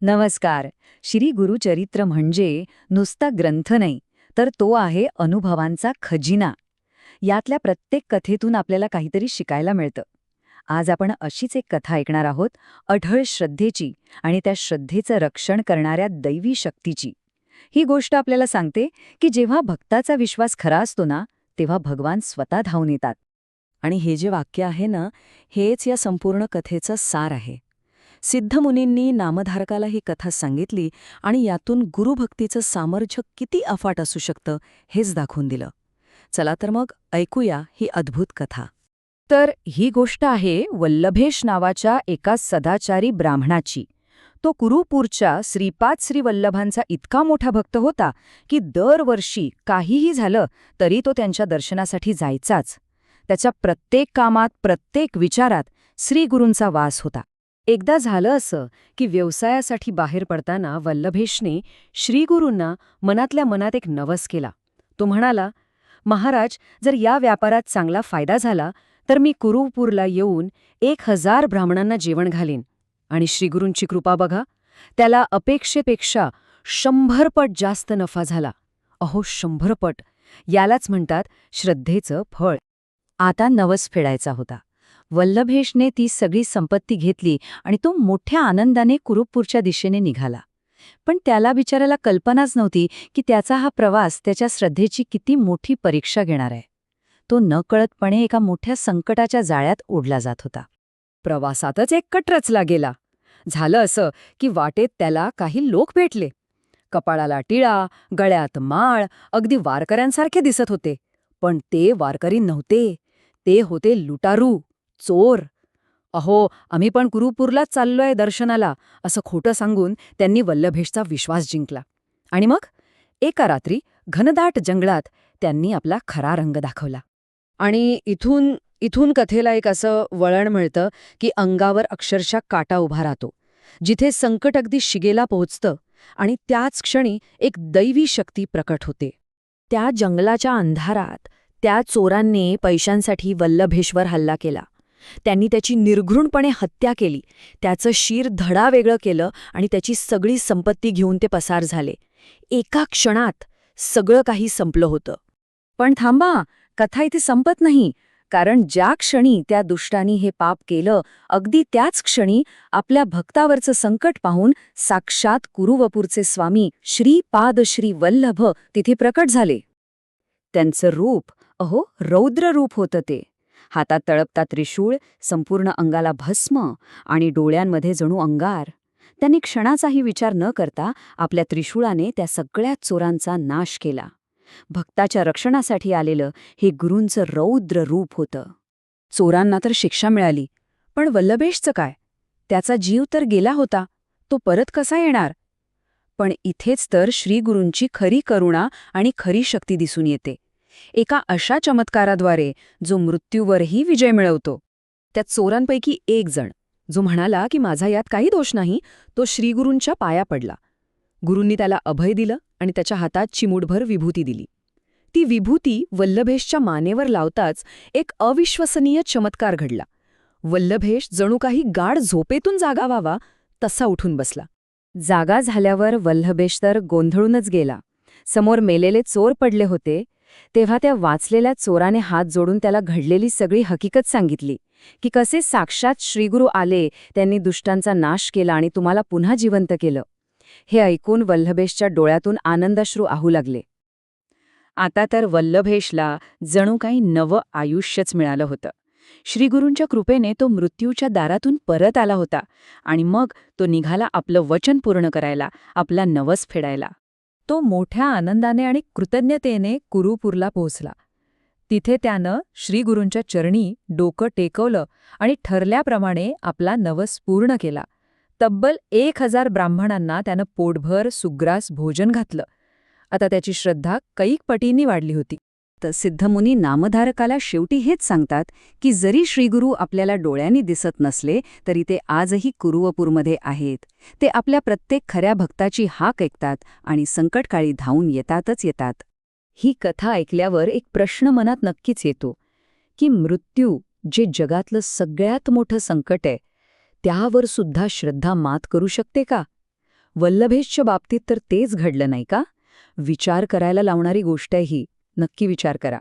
नमस्कार. श्री गुरुचरित्र म्हणजे नुसता ग्रंथ नाही, तर तो आहे अनुभवांचा खजिना. यातल्या प्रत्येक कथेतून आपल्याला काहीतरी शिकायला मिळतं. आज आपण अशीच एक कथा ऐकणार आहोत, अढळ श्रद्धेची आणि त्या श्रद्धेचं रक्षण करणाऱ्या दैवी शक्तीची. ही गोष्ट आपल्याला सांगते की जेव्हा भक्ताचा विश्वास खरा असतो ना, तेव्हा भगवान स्वतः धावून येतात. आणि हे जे वाक्य आहे ना, हेच या संपूर्ण कथेचं सार आहे. सिद्धमुनींनी नामधारकाला ही कथा सांगितली आणि यातून गुरुभक्तीचं सामर्थ्य किती अफाट असू शकतं हेच दाखवून दिलं. चला तर मग ऐकूया ही अद्भुत कथा. तर ही गोष्ट आहे वल्लभेश नावाच्या एका सदाचारी ब्राह्मणाची. तो कुरुपूरच्या श्रीपाद श्रीवल्लभांचा इतका मोठा भक्त होता की दरवर्षी काहीही झालं तरी तो त्यांच्या दर्शनासाठी जायचाच. त्याच्या प्रत्येक कामात, प्रत्येक विचारात श्रीगुरूंचा वास होता. एकदा झालं असं की व्यवसायासाठी बाहेर पडताना वल्लभेशने श्रीगुरूंना मनातल्या मनात एक नवस केला. तो म्हणाला, महाराज, जर या व्यापारात चांगला फायदा झाला तर मी कुरुपूरला येऊन 1000 ब्राह्मणांना जेवण घालीन. आणि श्रीगुरूंची कृपा बघा, त्याला अपेक्षेपेक्षा 100 पट जास्त नफा झाला. अहो, 100 पट! यालाच म्हणतात श्रद्धेचं फळ. आता नवस फेडायचा होता. वल्लभेशने ती सगळी संपत्ती घेतली आणि तो मोठ्या आनंदाने कुरुपूरच्या दिशेने निघाला. पण त्याला बिचाराला कल्पनाच नव्हती की त्याचा हा प्रवास त्याच्या श्रद्धेची किती मोठी परीक्षा घेणार आहे. तो नकळतपणे एका मोठ्या संकटाच्या जाळ्यात ओढला जात होता. प्रवासातच एक कट रचला गेला. झालं असं की वाटेत त्याला काही लोक भेटले. कपाळाला टिळा, गळ्यात माळ, अगदी वारकऱ्यांसारखे दिसत होते. पण ते वारकरी नव्हते. ते होते लुटारू, चोर. अहो, आम्ही पण कुरुपूरलाच चाललोय दर्शनाला, असं खोटं सांगून त्यांनी वल्लभेशचा विश्वास जिंकला. आणि मग एका रात्री घनदाट जंगलात त्यांनी आपला खरा रंग दाखवला. आणि इथून कथेला एक असं वळण मिळतं की अंगावर अक्षरशः काटा उभा राहतो. जिथे संकट अगदी शिगेला पोहोचतं आणि त्याच क्षणी एक दैवी शक्ती प्रकट होते. त्या जंगलाच्या अंधारात त्या चोरांनी पैशांसाठी वल्लभेश्वर हल्ला केला. त्यांनी त्याची निर्घृणपणे हत्या केली, त्याचं शिर धडा वेगळं केलं आणि त्याची सगळी संपत्ती घेऊन ते पसार झाले. एका क्षणात सगळं काही संपलं होतं. पण थांबा, कथा इथे संपत नाही. कारण ज्या क्षणी त्या दुष्टांनी हे पाप केलं, अगदी त्याच क्षणी आपल्या भक्तावरचं संकट पाहून साक्षात कुरुवपूरचे स्वामी श्रीपाद श्री वल्लभ तिथे प्रकट झाले. त्यांचं रूप, अहो, रौद्र रूप होतं ते. हातात तळपता त्रिशूळ, संपूर्ण अंगाला भस्म आणि डोळ्यांमध्ये जणू अंगार. त्यांनी क्षणाचाही विचार न करता आपल्या त्रिशूळाने त्या सगळ्या चोरांचा नाश केला. भक्ताच्या रक्षणासाठी आलेलं हे गुरूंचं रौद्र रूप होतं. चोरांना तर शिक्षा मिळाली, पण वल्लभेशचं काय? त्याचा जीव तर गेला होता. तो परत कसा येणार? पण इथेच तर श्रीगुरूंची खरी करुणा आणि खरी शक्ती दिसून येते. एका अशा चमत्काराद्वारे जो मृत्यूवरही विजय मिळवतो. त्या चोरांपैकी एक जण, जो म्हणाला की माझा यात काही दोष नाही, तो श्रीगुरूंच्या पाया पडला. गुरूंनी त्याला अभय दिलं आणि त्याच्या हातात चिमूटभर विभूती दिली. ती विभूती वल्लभेशच्या मानेवर लावताच एक अविश्वसनीय चमत्कार घडला. वल्लभेश जणू काही गाढ झोपेतून जागा व्हावा तसा उठून बसला. जागा झाल्यावर वल्लभेश तर गोंधळूनच गेला. समोर मेलेले चोर पडले होते. तेव्हा त्या वाचलेल्या चोराने हात जोडून त्याला घडलेली सगळी हकीकत सांगितली की कसे साक्षात श्रीगुरू आले, त्यांनी दुष्टांचा नाश केला आणि तुम्हाला पुन्हा जिवंत केलं. हे ऐकून वल्लभेशच्या डोळ्यातून आनंदाश्रू आहू लागले. आता तर वल्लभेशला जणू काही नवं आयुष्यच मिळालं होतं. श्रीगुरूंच्या कृपेने तो मृत्यूच्या दारातून परत आला होता आणि मग तो निघाला आपलं वचन पूर्ण करायला, आपला नवस फेडायला. तो मोठ्या आनंदाने आणि कृतज्ञतेने कुरुपूरला पोहोचला. तिथे त्यानं श्रीगुरूंच्या चरणी डोकं टेकवलं आणि ठरल्याप्रमाणे आपला नवस पूर्ण केला. तब्बल 1000 ब्राह्मणांना त्यानं पोटभर सुग्रास भोजन घातलं. आता त्याची श्रद्धा कैक पटींनी वाढली होती. तर सिद्धमुनी नामधारकाला शेवटी हेच सांगतात की जरी श्रीगुरू आपल्याला डोळ्यांनी दिसत नसले तरी ते आजही कुरुवपूरमध्ये आहेत. ते आपल्या प्रत्येक खऱ्या भक्ताची हाक ऐकतात आणि संकटकाळी धावून येतातच येतात. ही कथा ऐकल्यावर एक प्रश्न मनात नक्कीच येतो की मृत्यू, जे जगातलं सगळ्यात मोठं संकट आहे, त्यावर सुद्धा श्रद्धा मात करू शकते का? वल्लभेशच्या बाबतीत तर तेच घडलं नाही का? विचार करायला लावणारी गोष्ट आहे ही. नक्की विचार करा.